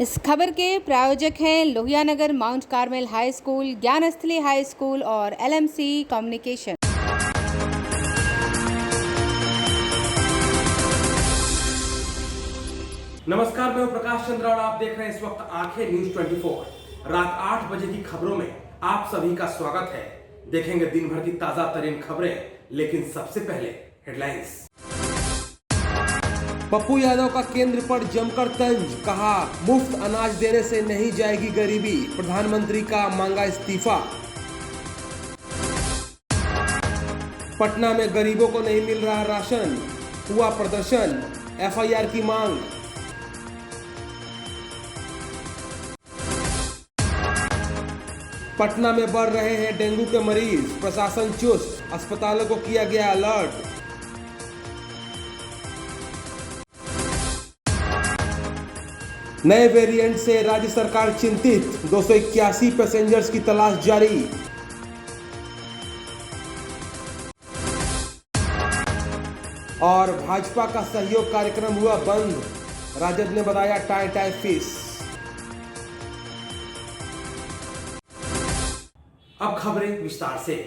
इस खबर के प्रायोजक हैं Lohia Nagar Mount Carmel high school, Gyansthali high school और LMC कम्युनिकेशन। नमस्कार, मैं हूं प्रकाश चंद्र और आप देख रहे हैं इस वक्त आंखें न्यूज 24। रात 8 बजे की खबरों में आप सभी का स्वागत है। देखेंगे दिन भर की ताजा तरीन खबरें, लेकिन सबसे पहले हेडलाइंस। पप्पू यादव का केंद्र पर जमकर तंज, कहा मुफ्त अनाज देने से नहीं जाएगी गरीबी, प्रधानमंत्री का मांगा इस्तीफा। पटना में गरीबों को नहीं मिल रहा राशन, हुआ प्रदर्शन, FIR की मांग। पटना में बढ़ रहे हैं डेंगू के मरीज, प्रशासन चुस्त, अस्पतालों को किया गया अलर्ट। नए वेरिएंट से राज्य सरकार चिंतित, 281 पैसेंजर्स की तलाश जारी। और भाजपा का सहयोग कार्यक्रम हुआ बंद, राजद ने बताया टाई फीस। अब खबरें विस्तार से।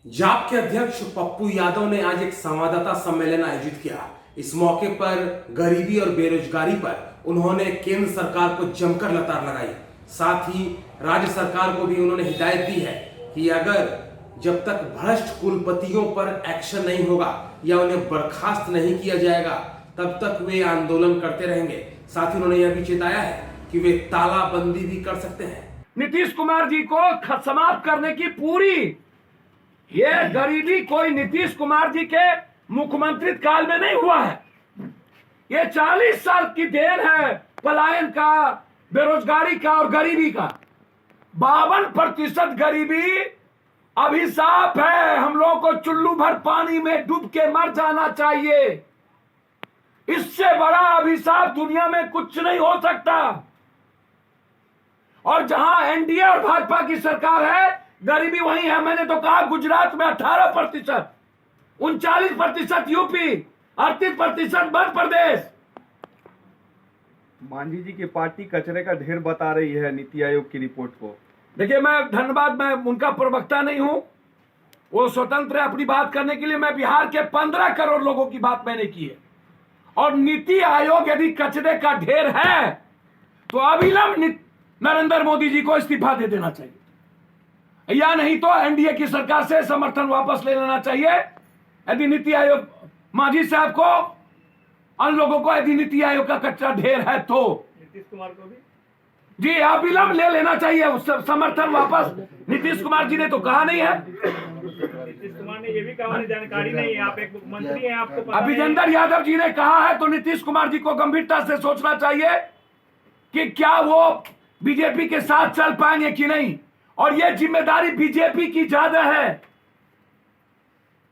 जाप के अध्यक्ष पप्पू यादव ने आज एक संवाददाता सम्मेलन आयोजित किया। इस मौके पर गरीबी और बेरोजगारी पर उन्होंने केंद्र सरकार को जमकर लताड़ लगाई। साथ ही राज्य सरकार को भी उन्होंने हिदायत दी है कि अगर जब तक भ्रष्ट कुलपतियों पर एक्शन नहीं होगा या उन्हें बर्खास्त नहीं किया जाएगा, तब तक वे आंदोलन करते रहेंगे। साथ ही उन्होंने यह भी चेताया है कि वे तालाबंदी भी कर सकते हैं। नीतीश कुमार जी को समाप्त करने की पूरी ये गरीबी कोई नीतीश कुमार जी के मुख्यमंत्री काल में नहीं हुआ है। ये 40 साल की देन है पलायन का, बेरोजगारी का और गरीबी का। 52% गरीबी अभिशाप है। हम लोगों को चुल्लू भर पानी में डूब के मर जाना चाहिए। इससे बड़ा अभिशाप दुनिया में कुछ नहीं हो सकता। और जहां एनडीए और भाजपा की सरकार है, गरीबी वही है। मैंने तो कहा गुजरात में 18%, 39% यूपी, 38% मध्य प्रदेश। मांझी जी की पार्टी कचरे का ढेर बता रही है नीति आयोग की रिपोर्ट को। देखिए, मैं उनका प्रवक्ता नहीं हूं, वो स्वतंत्र है अपनी बात करने के लिए। मैं बिहार के 15 करोड़ लोगों की बात मैंने की है। और नीति आयोग यदि कचरे का ढेर है तो अविलंब नरेंद्र मोदी जी को इस्तीफा दे देना चाहिए, या नहीं तो एनडीए की सरकार से समर्थन वापस ले लेना चाहिए। यदि नीति आयोग मांझी साहब को, अन्य लोगों को यदि नीति आयोग का कचरा ढेर है तो नीतीश कुमार को भी जी अविलंब ले लेना चाहिए उससे समर्थन वापस। नीतीश कुमार जी ने तो कहा नहीं है। नीतीश कुमार ने ये भी कहा, जानकारी नहीं है, आप एक मंत्री हैं, आपको पता अभिनंदन यादव जी ने कहा है तो नीतीश कुमार जी को गंभीरता से सोचना चाहिए कि क्या वो बीजेपी के साथ चल पाएंगे कि नहीं। और यह जिम्मेदारी बीजेपी की ज्यादा है।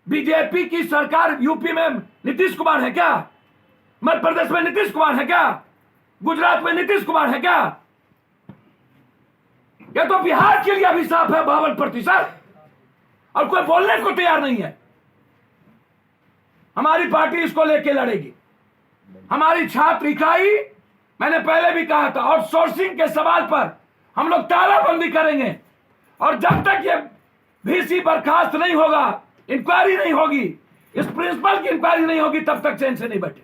बीजेपी की सरकार यूपी में नीतीश कुमार है क्या? मध्य प्रदेश में नीतीश कुमार है क्या? गुजरात में नीतीश कुमार है क्या? यह तो बिहार के लिए अभिशाप है 52%, और कोई बोलने को तैयार नहीं है। हमारी पार्टी इसको लेके लड़ेगी। हमारी छात्र इकाई, मैंने पहले भी कहा था, आउटसोर्सिंग के सवाल पर हम लोग तालाबंदी करेंगे। और जब तक ये VC बर्खास्त नहीं होगा, इंक्वायरी नहीं होगी, इस प्रिंसिपल की इंक्वायरी नहीं होगी, तब तक चैन से नहीं बैठे।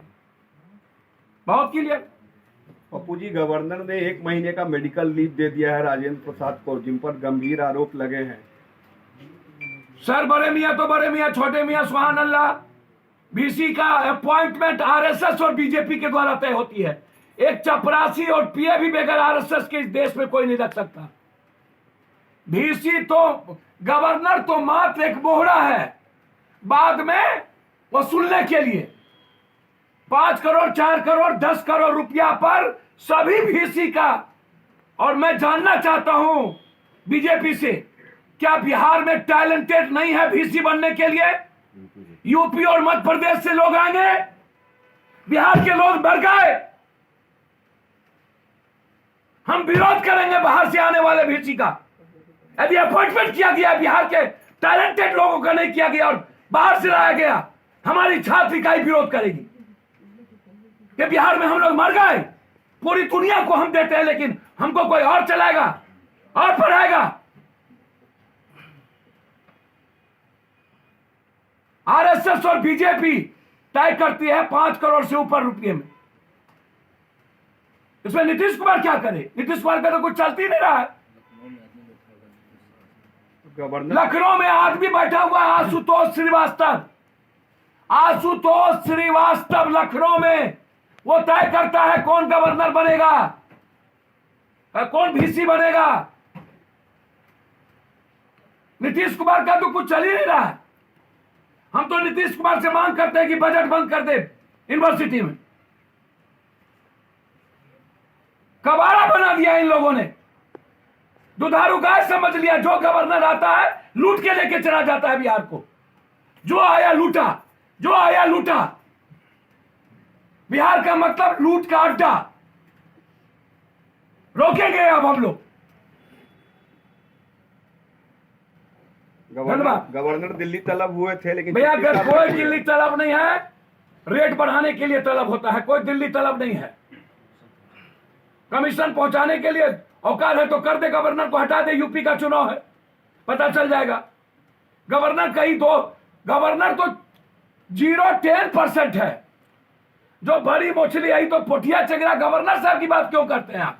बहुत क्लियर। पप्पू जी, गवर्नर ने 1 महीने का मेडिकल लीव दे दिया है राजेंद्र प्रसाद को, जिन पर गंभीर आरोप लगे हैं। सर, बड़े मियाँ तो बड़े मियाँ, छोटे मियाँ सुभान अल्लाह। VC का अपॉइंटमेंट RSS और बीजेपी के द्वारा तय होती है। एक चपरासी और PA भी बगैर RSS के इस देश में कोई नहीं रख सकता। VC तो, गवर्नर तो मात्र एक मोहरा है बाद में वसूलने के लिए। 5 करोड़, 4 करोड़, 10 करोड़ रुपया पर सभी VC का। और मैं जानना चाहता हूं बीजेपी से, क्या बिहार में टैलेंटेड नहीं है VC बनने के लिए? यूपी और मध्य प्रदेश से लोग आएंगे, बिहार के लोग बढ़ गए। हम विरोध करेंगे बाहर से आने वाले VC का। यदि अपॉइंटमेंट किया गया बिहार के टैलेंटेड लोगों का नहीं किया गया और बाहर से लाया गया, हमारी छात्र इकाई विरोध करेगी कि बिहार में हम लोग मर गए। पूरी दुनिया को हम देते हैं, लेकिन हमको कोई और चलाएगा और पढ़ाएगा। आरएसएस और बीजेपी तय करती है 5 करोड़ से ऊपर रुपये में। इसमें नीतीश कुमार क्या करे? नीतीश कुमार का तो कुछ चलती नहीं रहा है। लखनऊ में आदमी बैठा हुआ है, आशुतोष श्रीवास्तव। आशुतोष श्रीवास्तव लखनऊ में वो तय करता है कौन गवर्नर बनेगा, कौन वीसी बनेगा। नीतीश कुमार का तो कुछ चल ही नहीं रहा है। हम तो नीतीश कुमार से मांग करते हैं कि बजट बंद कर दे यूनिवर्सिटी में। कबाड़ा बना दिया इन लोगों ने, दुधारू गाय समझ लिया। जो गवर्नर आता है लूट के लेके चला जाता है बिहार को। जो आया लूटा, जो आया लूटा। बिहार का मतलब लूट का अड्डा। रोकेंगे अब हम लोग। गवर्नर दिल्ली तलब हुए थे, लेकिन भैया कोई दिल्ली तलब नहीं है। रेट बढ़ाने के लिए तलब होता है, कोई दिल्ली तलब नहीं है। कमीशन पहुंचाने के लिए औकात है तो कर दे, गवर्नर को हटा दे। यूपी का चुनाव है, पता चल जाएगा। गवर्नर कहीं दो, गवर्नर तो 0-10% है। जो बड़ी मछली आई तो पोठिया चगरा, गवर्नर साहब की बात क्यों करते हैं आप?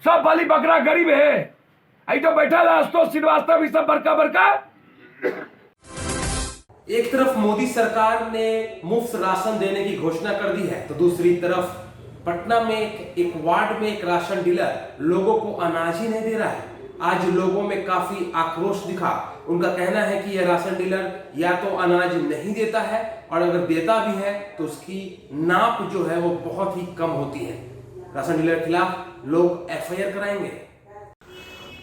सब बली बकरा गरीब है। आई तो बैठा आशुतोष श्रीवास्तव, सब बड़का बड़का। एक तरफ मोदी सरकार ने मुफ्त राशन देने की घोषणा कर दी है, तो दूसरी तरफ पटना में एक वार्ड में एक राशन डीलर लोगों को अनाज ही नहीं दे रहा है। आज लोगों में काफी आक्रोश दिखा। उनका कहना है कि यह राशन डीलर या तो अनाज नहीं देता है, और अगर देता भी है तो उसकी नाप जो है वो बहुत ही कम होती है। राशन डीलर के खिलाफ लोग एफआईआर कराएंगे।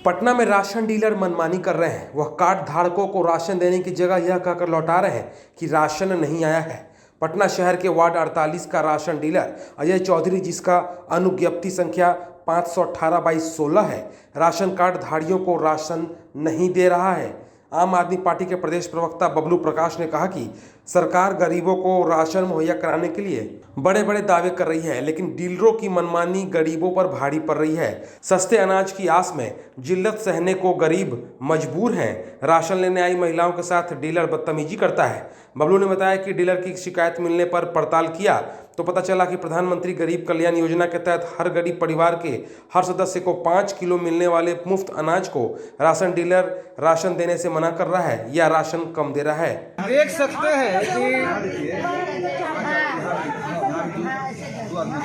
पटना में राशन डीलर मनमानी कर रहे हैं। वह कार्ड धारकों को राशन देने की जगह यह कहकर लौटा रहे हैं कि राशन नहीं आया है। पटना शहर के वार्ड 48 का राशन डीलर अजय चौधरी, जिसका अनुज्ञप्ति संख्या 518/16 है, राशन कार्ड धारियों को राशन नहीं दे रहा है। आम आदमी पार्टी के प्रदेश प्रवक्ता बबलू प्रकाश ने कहा कि सरकार गरीबों को राशन मुहैया कराने के लिए बड़े बड़े दावे कर रही है, लेकिन डीलरों की मनमानी गरीबों पर भारी पड़ रही है। सस्ते अनाज की आस में जिल्लत सहने को गरीब मजबूर हैं। राशन लेने आई महिलाओं के साथ डीलर बदतमीजी करता है। बबलू ने बताया कि डीलर की शिकायत मिलने पर पड़ताल किया तो पता चला कि प्रधानमंत्री गरीब कल्याण योजना के तहत हर गरीब परिवार के हर सदस्य को 5 किलो मिलने वाले मुफ्त अनाज को राशन डीलर राशन देने से मना कर रहा है या राशन कम दे रहा है। देख सकते हैं कि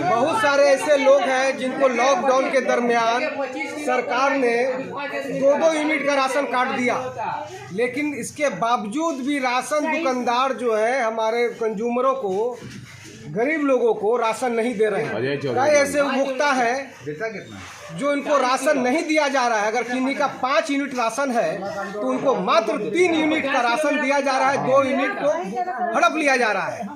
बहुत सारे ऐसे लोग हैं जिनको लॉकडाउन के दरमियान सरकार ने 2-2 यूनिट का राशन कार्ड दिया, लेकिन इसके बावजूद भी राशन दुकानदार जो है हमारे कंज्यूमरों को, गरीब लोगों को राशन नहीं दे रहे हैं। कई ऐसे उपभोक्ता है जो इनको राशन नहीं दिया जा रहा है। अगर किन्हीं का 5 यूनिट राशन है तो उनको मात्र 3 यूनिट का राशन दिया जा रहा है, 2 यूनिट को हड़प लिया जा रहा है।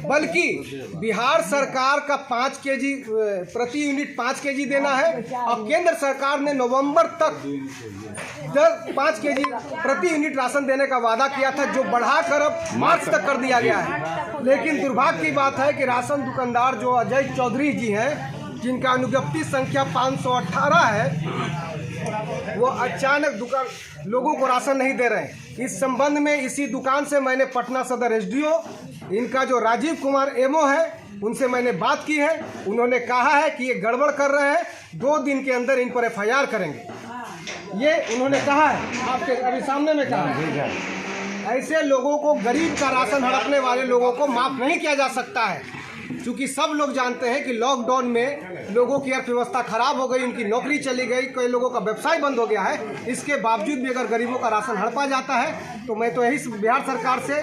बल्कि बिहार सरकार का 5 केजी प्रति यूनिट 5 केजी देना है, और केंद्र सरकार ने नवंबर तक 5 केजी प्रति यूनिट राशन देने का वादा किया था, जो बढ़ाकर अब मार्च तक कर दिया गया है। लेकिन दुर्भाग्य की बात है कि राशन दुकानदार जो अजय चौधरी जी हैं, जिनका अनुज्ञप्ति संख्या 518 है, वो अचानक लोगों को राशन नहीं दे रहे हैं। इस संबंध में इसी दुकान से मैंने पटना सदर एसडीओ, इनका जो राजीव कुमार एमओ है, उनसे मैंने बात की है। उन्होंने कहा है कि ये गड़बड़ कर रहे हैं, 2 दिन के अंदर इन पर एफआईआर करेंगे। ये उन्होंने कहा है, आपके अभी सामने में कहा है। ऐसे लोगों को, गरीब का राशन हड़पने वाले लोगों को माफ नहीं किया जा सकता है, क्योंकि सब लोग जानते हैं कि लॉकडाउन में लोगों की अर्थव्यवस्था खराब हो गई, उनकी नौकरी चली गई, कई लोगों का व्यवसाय बंद हो गया है। इसके बावजूद भी अगर गरीबों का राशन हड़पा जाता है तो मैं तो यही बिहार सरकार से,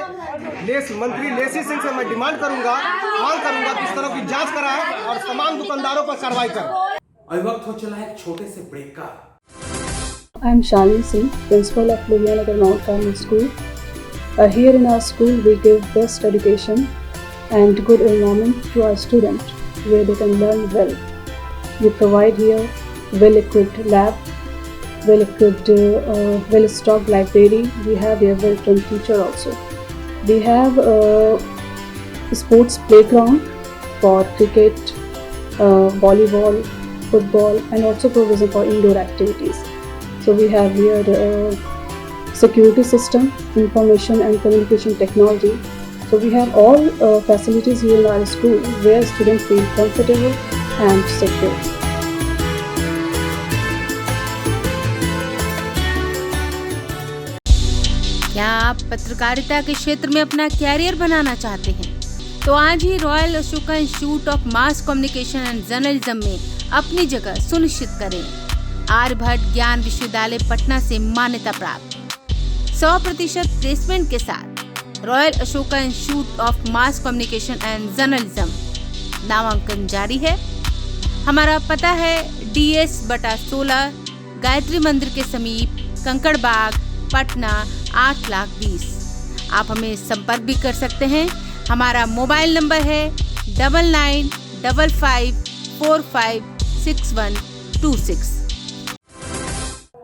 मंत्री लेसी सिंह से मैं डिमांड करूंगा, मांग करूंगा कि इस तरह की जांच कराएं और तमाम दुकानदारों पर कार्रवाई करें। अभी वक्त हो चला है एक छोटे से ब्रेक का। I am Shalini Singh, principal of Lohianagar Mount Carmel School. Here in our school, we give best education and good environment to our students, where they can learn well. We provide here well-equipped lab, well-equipped, well-stocked library. We have here well-trained teacher also. We have a sports playground for cricket, volleyball, football, and also provision for indoor activities. So we have here security system, information and communication technology. So we have all facilities here in our school where students feel comfortable and secure. क्या आप पत्रकारिता के क्षेत्र में अपना career बनाना चाहते हैं? तो आज ही royal Ashoka institute of mass communication and journalism में अपनी जगह सुनिश्चित करें। आर्यभट्ट ज्ञान विश्वविद्यालय पटना से मान्यता प्राप्त 100% प्लेसमेंट के साथ royal Ashoka institute of mass communication and journalism नामांकन जारी है। हमारा पता है DS/16 गायत्री मंदिर के समीप कंकड़ बाग पटना 8,20,000। आप हमें संपर्क भी कर सकते हैं। हमारा मोबाइल नंबर है 9955456126।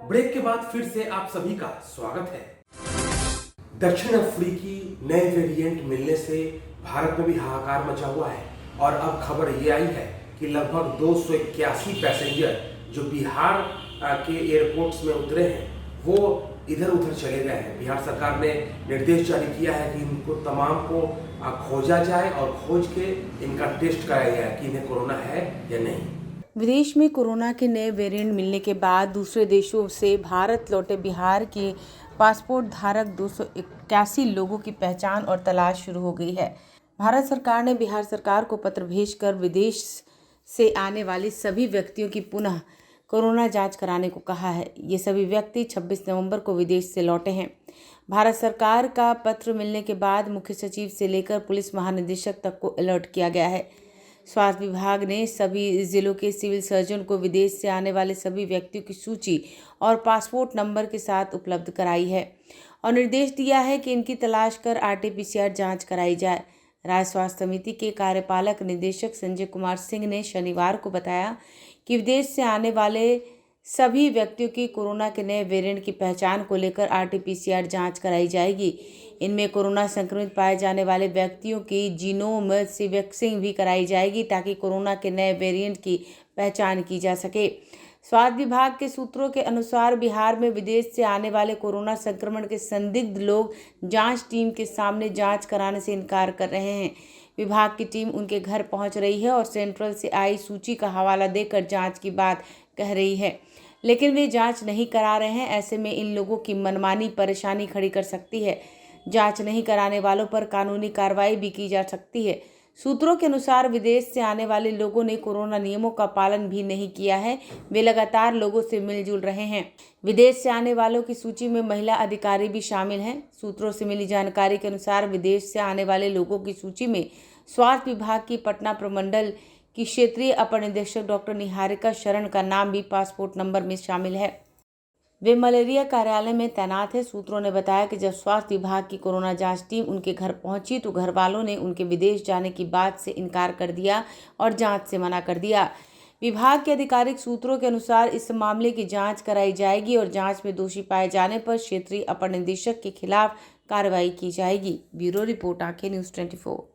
ब्रेक के बाद फिर से आप सभी का स्वागत है। दक्षिण अफ्रीकी नए वेरिएंट मिलने से भारत में भी हाहाकार मचा हुआ है और अब खबर ये आई है कि लगभग 281 पैसेंजर जो बिहार के एयरपोर्ट्स में उतरे हैं वो इधर उधर चले गए हैं। बिहार सरकार ने निर्देश जारी किया है कि इनको तमाम को खोजा जाए और खोज के इनका टेस्ट कराया जाए कि इन्हें कोरोना है या नहीं। विदेश में कोरोना के नए वेरिएंट मिलने के बाद दूसरे देशों से भारत लौटे बिहार के पासपोर्ट धारक 281 लोगों की पहचान और तलाश शुरू हो गई है। भारत सरकार ने बिहार सरकार को पत्र भेजकर विदेश से आने वाले सभी व्यक्तियों की पुनः कोरोना जांच कराने को कहा है। ये सभी व्यक्ति 26 नवंबर को विदेश से लौटे हैं। भारत सरकार का पत्र मिलने के बाद मुख्य सचिव से लेकर पुलिस महानिदेशक तक को अलर्ट किया गया है। स्वास्थ्य विभाग ने सभी जिलों के सिविल सर्जन को विदेश से आने वाले सभी व्यक्तियों की सूची और पासपोर्ट नंबर के साथ उपलब्ध कराई है और निर्देश दिया है कि इनकी तलाश कर RT-PCR जाँच कराई जाए। राज्य स्वास्थ्य समिति के कार्यपालक निदेशक संजय कुमार सिंह ने शनिवार को बताया कि विदेश से आने वाले सभी व्यक्तियों की कोरोना के नए वेरिएंट की पहचान को लेकर RT-PCR जांच कराई जाएगी। इनमें कोरोना संक्रमित पाए जाने वाले व्यक्तियों की जीनोम सीक्वेंसिंग भी कराई जाएगी ताकि कोरोना के नए वेरिएंट की पहचान की जा सके। स्वास्थ्य विभाग के सूत्रों के अनुसार बिहार में विदेश से आने वाले कोरोना संक्रमण के संदिग्ध लोग जांच टीम के सामने जांच कराने से इनकार कर रहे हैं। विभाग की टीम उनके घर पहुंच रही है और सेंट्रल से आई सूची का हवाला देकर जांच की बात कह रही है, लेकिन वे जांच नहीं करा रहे हैं। ऐसे में इन लोगों की मनमानी परेशानी खड़ी कर सकती है। जांच नहीं कराने वालों पर कानूनी कार्रवाई भी की जा सकती है। सूत्रों के अनुसार विदेश से आने वाले लोगों ने कोरोना नियमों का पालन भी नहीं किया है। वे लगातार लोगों से मिलजुल रहे हैं। विदेश से आने वालों की सूची में महिला अधिकारी भी शामिल हैं। सूत्रों से मिली जानकारी के अनुसार विदेश से आने वाले लोगों की सूची में स्वास्थ्य विभाग की पटना प्रमंडल की क्षेत्रीय अपर निदेशक डॉक्टर निहारिका शरण का नाम भी पासपोर्ट नंबर में शामिल है। वे मलेरिया कार्यालय में तैनात है। सूत्रों ने बताया कि जब स्वास्थ्य विभाग की कोरोना जांच टीम उनके घर पहुंची तो घर वालों ने उनके विदेश जाने की बात से इनकार कर दिया और जांच से मना कर दिया। विभाग के आधिकारिक सूत्रों के अनुसार इस मामले की जांच कराई जाएगी और जांच में दोषी पाए जाने पर क्षेत्रीय अपर निदेशक के खिलाफ कार्रवाई की जाएगी। ब्यूरो रिपोर्ट, आंखें न्यूज़ 24।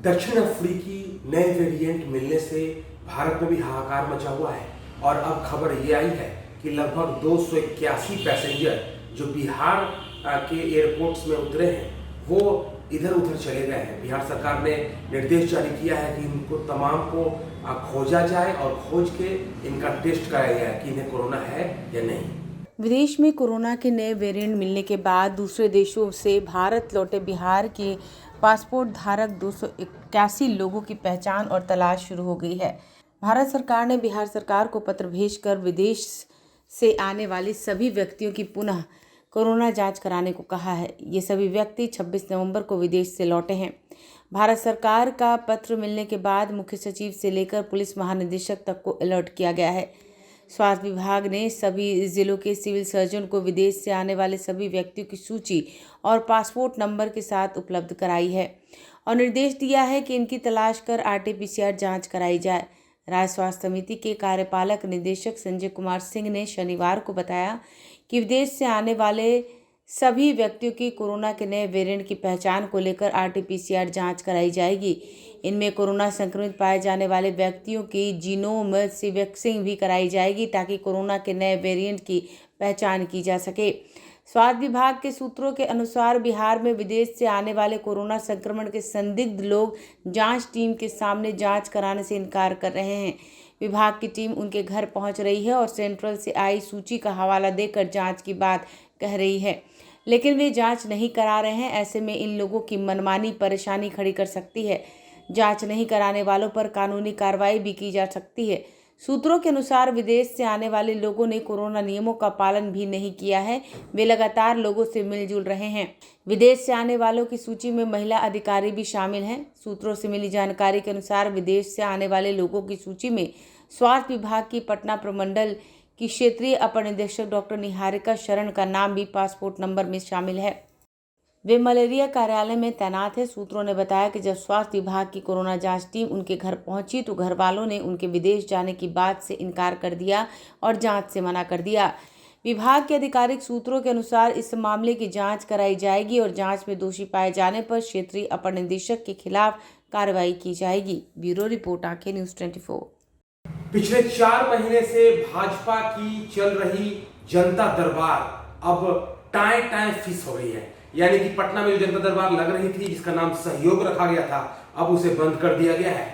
दक्षिण अफ्रीकी नए वेरिएंट मिलने से भारत में भी हाहाकार मचा हुआ है और अब खबर ये आई है कि लगभग 281 पैसेंजर जो बिहार के एयरपोर्ट्स में उतरे हैं वो इधर उधर चले गए हैं। बिहार सरकार ने निर्देश जारी किया है कि इनको तमाम को खोजा जाए और खोज के इनका टेस्ट कराया जाए कि इन्हें कोरोना है या नहीं। विदेश में कोरोना के नए वेरिएंट मिलने के बाद दूसरे देशों से भारत लौटे बिहार के पासपोर्ट धारक 281 लोगों की पहचान और तलाश शुरू हो गई है। भारत सरकार ने बिहार सरकार को पत्र भेजकर विदेश से आने वाले सभी व्यक्तियों की पुनः कोरोना जांच कराने को कहा है। ये सभी व्यक्ति 26 नवंबर को विदेश से लौटे हैं। भारत सरकार का पत्र मिलने के बाद मुख्य सचिव से लेकर पुलिस महानिदेशक तक को अलर्ट किया गया है। स्वास्थ्य विभाग ने सभी जिलों के सिविल सर्जन को विदेश से आने वाले सभी व्यक्तियों की सूची और पासपोर्ट नंबर के साथ उपलब्ध कराई है और निर्देश दिया है कि इनकी तलाश कर RT-PCR जाँच कराई जाए। राज्य स्वास्थ्य समिति के कार्यपालक निदेशक संजय कुमार सिंह ने शनिवार को बताया कि विदेश से आने वाले सभी व्यक्तियों की कोरोना के नए वेरिएंट की पहचान को लेकर RT-PCR जांच कराई जाएगी। इनमें कोरोना संक्रमित पाए जाने वाले व्यक्तियों की जीनोम सीक्वेंसिंग भी कराई जाएगी ताकि कोरोना के नए वेरिएंट की पहचान की जा सके। स्वास्थ्य विभाग के सूत्रों के अनुसार बिहार में विदेश से आने वाले कोरोना संक्रमण के संदिग्ध लोग जांच टीम के सामने जांच कराने से इनकार कर रहे हैं। विभाग की टीम उनके घर पहुंच रही है और सेंट्रल से आई सूची का हवाला देकर जांच की बात कह रही है, लेकिन वे जांच नहीं करा रहे हैं। ऐसे में इन लोगों की मनमानी परेशानी खड़ी कर सकती है। जांच नहीं कराने वालों पर कानूनी कार्रवाई भी की जा सकती है। सूत्रों के अनुसार विदेश से आने वाले लोगों ने कोरोना नियमों का पालन भी नहीं किया है। वे लगातार लोगों से मिलजुल रहे हैं। विदेश से आने वालों की सूची में महिला अधिकारी भी शामिल हैं। सूत्रों से मिली जानकारी के अनुसार विदेश से आने वाले लोगों की सूची में स्वास्थ्य विभाग की पटना प्रमंडल की क्षेत्रीय अपर निदेशक डॉक्टर निहारिका शरण का नाम भी पासपोर्ट नंबर में शामिल है। वे मलेरिया कार्यालय में तैनात है। सूत्रों ने बताया कि जब स्वास्थ्य विभाग की कोरोना जांच टीम उनके घर पहुंची तो घर वालों ने उनके विदेश जाने की बात से इनकार कर दिया और जांच से मना कर दिया। विभाग के आधिकारिक सूत्रों के अनुसार इस मामले की जांच कराई जाएगी और जांच में दोषी पाए जाने पर क्षेत्रीय अपर निदेशक के खिलाफ कार्रवाई की जाएगी। ब्यूरो रिपोर्ट, आंखें न्यूज़ 24। पिछले 4 महीने से भाजपा की चल रही जनता दरबार अब टाएं फिस हो गई है। यानी कि पटना में जो जनता दरबार लग रही थी, जिसका नाम सहयोग रखा गया था, अब उसे बंद कर दिया गया है।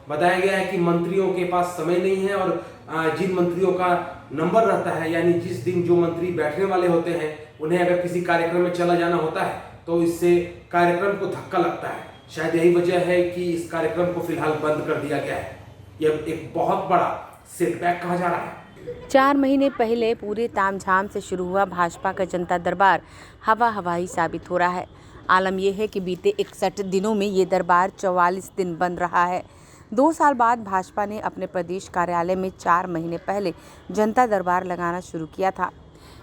बताया गया है कि मंत्रियों के पास समय नहीं है और जिन मंत्रियों का नंबर रहता है, यानी जिस दिन जो मंत्री बैठने वाले होते हैं, उन्हें अगर किसी कार्यक्रम में चला जाना होता है तो इससे कार्यक्रम को धक्का लगता है। शायद यही वजह है कि इस कार्यक्रम को फिलहाल बंद कर दिया गया है। यह एक बहुत बड़ा सेटबैक कहा जा रहा है। 4 महीने पहले पूरे तामझाम से शुरू हुआ भाजपा का जनता दरबार हवा-हवाई साबित हो रहा है। आलम यह है कि बीते 61 दिनों में ये दरबार 44 दिन बंद रहा है। 2 साल बाद भाजपा ने अपने प्रदेश कार्यालय में 4 महीने पहले जनता दरबार लगाना शुरू किया था।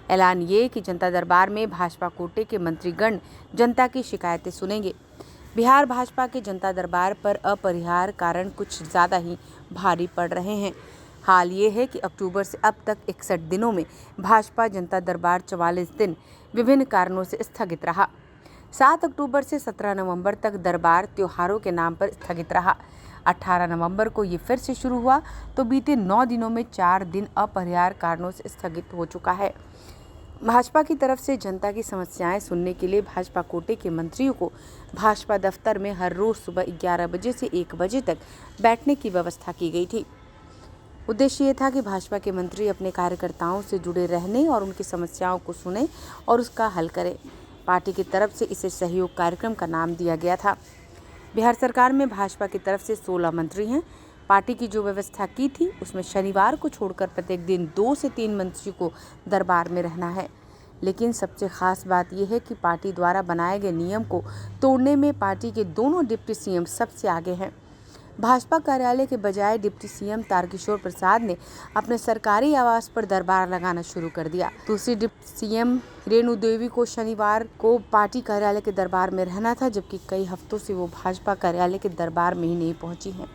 ऐलान ये कि जनता दरबार में भाजपा कोटे के मंत्रीगण जनता की शिकायतें सुनेंगे। बिहार भाजपा के जनता दरबार पर अपरिहार्य कारण कुछ ज़्यादा ही भारी पड़ रहे हैं। हाल ये है कि अक्टूबर से अब तक 61 दिनों में भाजपा जनता दरबार 44 दिन विभिन्न कारणों से स्थगित रहा। 7 अक्टूबर से 17 नवंबर तक दरबार त्योहारों के नाम पर स्थगित रहा। 18 नवंबर को ये फिर से शुरू हुआ तो बीते 9 दिनों में 4 दिन अपरिहार्य कारणों से स्थगित हो चुका है। भाजपा की तरफ से जनता की समस्याएं सुनने के लिए भाजपा कोटे के मंत्रियों को भाजपा दफ्तर में हर रोज सुबह 11 बजे से 1 बजे तक बैठने की व्यवस्था की गई थी। उद्देश्य ये था कि भाजपा के मंत्री अपने कार्यकर्ताओं से जुड़े रहने और उनकी समस्याओं को सुने और उसका हल करें। पार्टी की तरफ से इसे सहयोग कार्यक्रम का नाम दिया गया था। बिहार सरकार में भाजपा की तरफ से 16 मंत्री हैं। पार्टी की जो व्यवस्था की थी उसमें शनिवार को छोड़कर प्रत्येक दिन 2 से 3 मंत्री को दरबार में रहना है। लेकिन सबसे खास बात यह है कि पार्टी द्वारा बनाए गए नियम को तोड़ने में पार्टी के दोनों डिप्टी सीएम सबसे आगे हैं। भाजपा कार्यालय के बजाय डिप्टी सीएम तारकिशोर प्रसाद ने अपने सरकारी आवास पर दरबार लगाना शुरू कर दिया। दूसरी डिप्टी सीएम रेणु देवी को शनिवार को पार्टी कार्यालय के दरबार में रहना था, जबकि कई हफ्तों से वो भाजपा कार्यालय के दरबार में ही नहीं पहुंची हैं।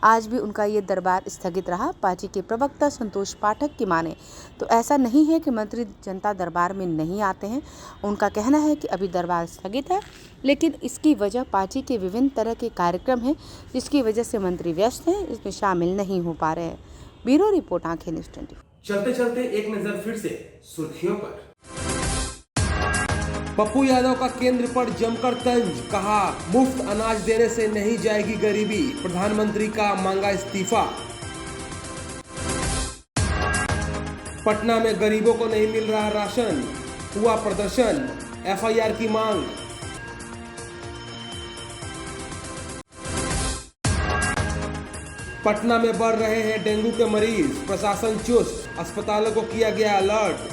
आज भी उनका ये दरबार स्थगित रहा। पार्टी के प्रवक्ता संतोष पाठक की माने तो ऐसा नहीं है कि मंत्री जनता दरबार में नहीं आते हैं। उनका कहना है कि अभी दरबार स्थगित है, लेकिन इसकी वजह पार्टी के विभिन्न तरह के कार्यक्रम हैं, जिसकी वजह से मंत्री व्यस्त हैं, इसमें शामिल नहीं हो पा रहे हैं। ब्यूरो रिपोर्ट, आंखें न्यूज़ 24। चलते चलते एक नजर फिर से सुर्खियों पर। पप्पू यादव का केंद्र पर जमकर तंज, कहा मुफ्त अनाज देने से नहीं जाएगी गरीबी, प्रधानमंत्री का मांगा इस्तीफा। पटना में गरीबों को नहीं मिल रहा राशन, हुआ प्रदर्शन, एफआईआर की मांग। पटना में बढ़ रहे हैं डेंगू के मरीज, प्रशासन चुस्त, अस्पतालों को किया गया अलर्ट।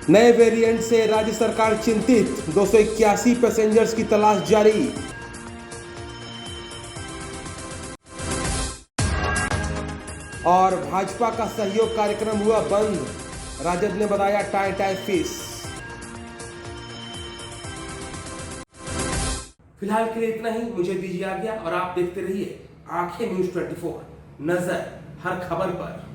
नए वेरिएंट से राज्य सरकार चिंतित, 281 पैसेंजर्स की तलाश जारी। और भाजपा का सहयोग कार्यक्रम हुआ बंद, राजद ने बताया टाई फीस। फिलहाल के लिए इतना ही, मुझे दीजिए आज्ञा और आप देखते रहिए आंखें न्यूज़ 24, नजर हर खबर पर।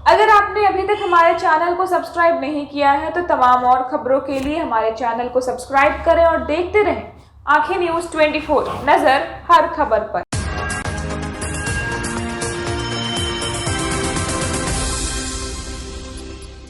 अगर आपने अभी तक हमारे चैनल को सब्सक्राइब नहीं किया है तो तमाम और खबरों के लिए हमारे चैनल को सब्सक्राइब करें और देखते रहें आंखें न्यूज़ 24, नजर हर खबर पर।